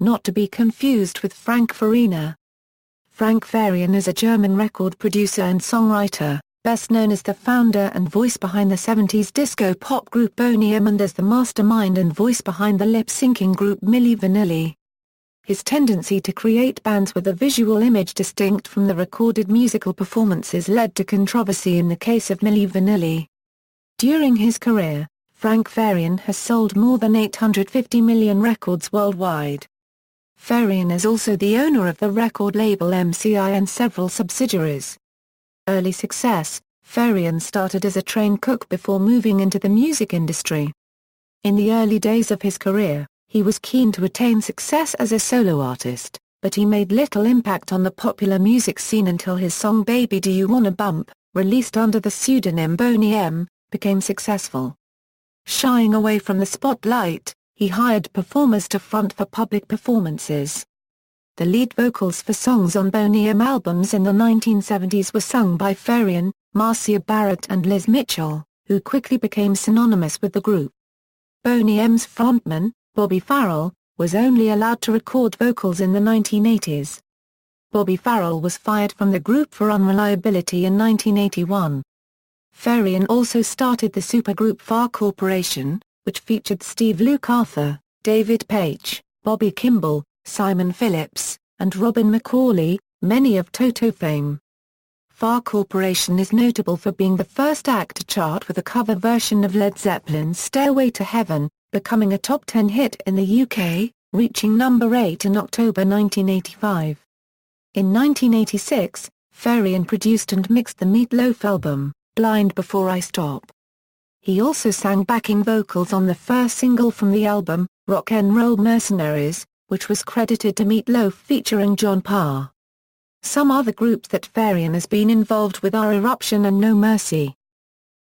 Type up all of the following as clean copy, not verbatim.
not to be confused with Frank Farina. Frank Farian is a German record producer and songwriter, best known as the founder and voice behind the 70s disco pop group Boney M and as the mastermind and voice behind the lip-syncing group Milli Vanilli. His tendency to create bands with a visual image distinct from the recorded musical performances led to controversy in the case of Milli Vanilli. During his career, Frank Farian has sold more than 850 million records worldwide. Farian is also the owner of the record label MCI and several subsidiaries. Early success: Farian started as a trained cook before moving into the music industry. In the early days of his career, he was keen to attain success as a solo artist, but he made little impact on the popular music scene until his song Baby Do You Wanna Bump, released under the pseudonym Boney M, became successful. Shying away from the spotlight, he hired performers to front for public performances. The lead vocals for songs on Boney M albums in the 1970s were sung by Farian, Marcia Barrett and Liz Mitchell, who quickly became synonymous with the group. Boney M's frontman, Bobby Farrell, was only allowed to record vocals in the 1980s. Bobby Farrell was fired from the group for unreliability in 1981. Farian also started the supergroup Far Corporation, which featured Steve Lukather, David Paich, Bobby Kimball, Simon Phillips, and Robin McAuley, many of Toto fame. Far Corporation is notable for being the first act to chart with a cover version of Led Zeppelin's Stairway to Heaven, becoming a top 10 hit in the UK, reaching number 8 in October 1985. In 1986, Farian produced and mixed the Meat Loaf album, Blind Before I Stop. He also sang backing vocals on the first single from the album, Rock 'n' Roll Mercenaries, which was credited to Meat Loaf featuring John Parr. Some other groups that Farian has been involved with are Eruption and No Mercy.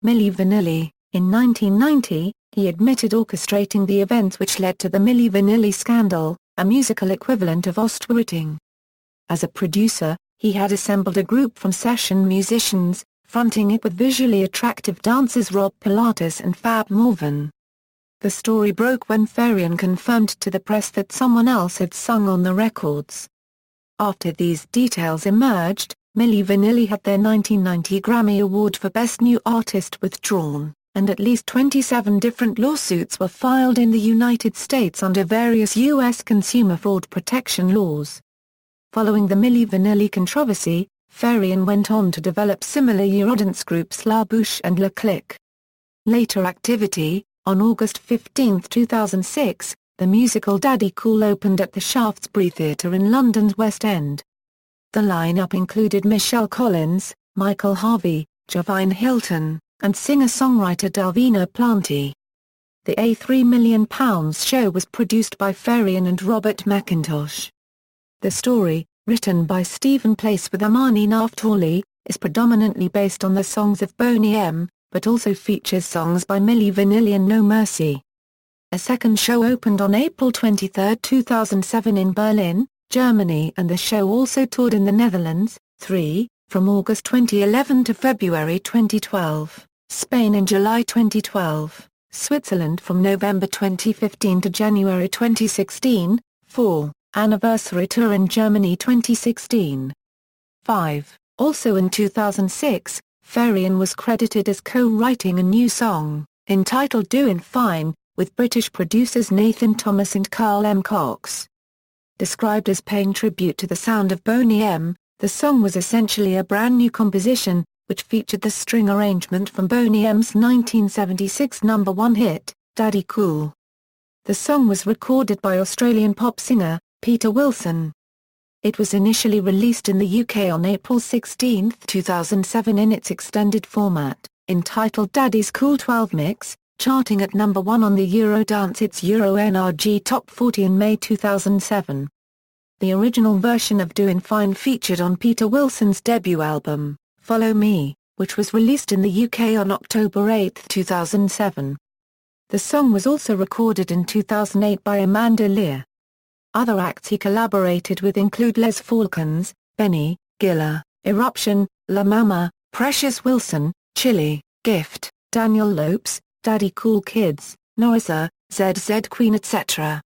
Milli Vanilli: in 1990, he admitted orchestrating the events which led to the Milli Vanilli scandal, a musical equivalent of Ostwriting. As a producer, he had assembled a group from session musicians, fronting it with visually attractive dancers Rob Pilatus and Fab Morvan. The story broke when Farian confirmed to the press that someone else had sung on the records. After these details emerged, Milli Vanilli had their 1990 Grammy Award for Best New Artist withdrawn, and at least 27 different lawsuits were filed in the United States under various U.S. consumer fraud protection laws. Following the Milli Vanilli controversy, Farian went on to develop similar Eurodance groups La Bouche and Le Click. Later activity: on August 15, 2006, the musical Daddy Cool opened at the Shaftesbury Theatre in London's West End. The lineup included Michelle Collins, Michael Harvey, Javine Hilton, and singer-songwriter Davina Planty. The £3 million show was produced by Farian and Robert McIntosh. The story, written by Stephen Place with Amani Naftali, is predominantly based on the songs of Boney M, but also features songs by Milli Vanilli and No Mercy. A second show opened on April 23, 2007 in Berlin, Germany, and the show also toured in the Netherlands, from August 2011 to February 2012, Spain in July 2012, Switzerland from November 2015 to January 2016, Anniversary Tour in Germany 2016. 5. Also in 2006, Farian was credited as co-writing a new song, entitled Doin' Fine, with British producers Nathan Thomas and Carl M. Cox. Described as paying tribute to the sound of Boney M, the song was essentially a brand new composition, which featured the string arrangement from Boney M's 1976 number 1 hit, Daddy Cool. The song was recorded by Australian pop singer, Peter Wilson. It was initially released in the UK on April 16, 2007 in its extended format, entitled Daddy's Cool 12 Mix, charting at number 1 on the Eurodance Hits Euro NRG Top 40 in May 2007. The original version of Doin' Fine featured on Peter Wilson's debut album, Follow Me, which was released in the UK on October 8, 2007. The song was also recorded in 2008 by Amanda Lear. Other acts he collaborated with include Les Falcons, Benny, Gilla, Eruption, La Mama, Precious Wilson, Chili, Gift, Daniel Lopes, Daddy Cool Kids, Norisa, ZZ Queen etc.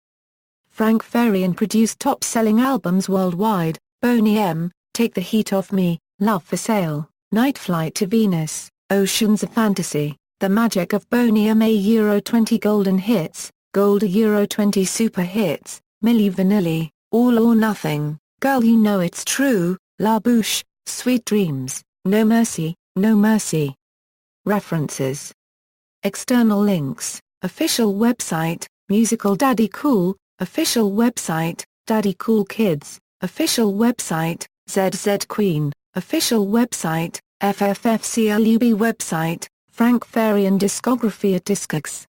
Frank Farian produced top-selling albums worldwide: Boney M, Take the Heat Off Me, Love for Sale, Night Flight to Venus, Oceans of Fantasy, The Magic of Boney M. Euro 20 Golden Hits, Gold Euro 20 Super Hits, Milli Vanilli, All or Nothing, Girl You Know It's True, La Bouche, Sweet Dreams, No Mercy, No Mercy. References. External links: official website, Musical Daddy Cool, official website, Daddy Cool Kids, official website, ZZ Queen, official website, FFFCLUB website, Frank Farian discography at Discogs.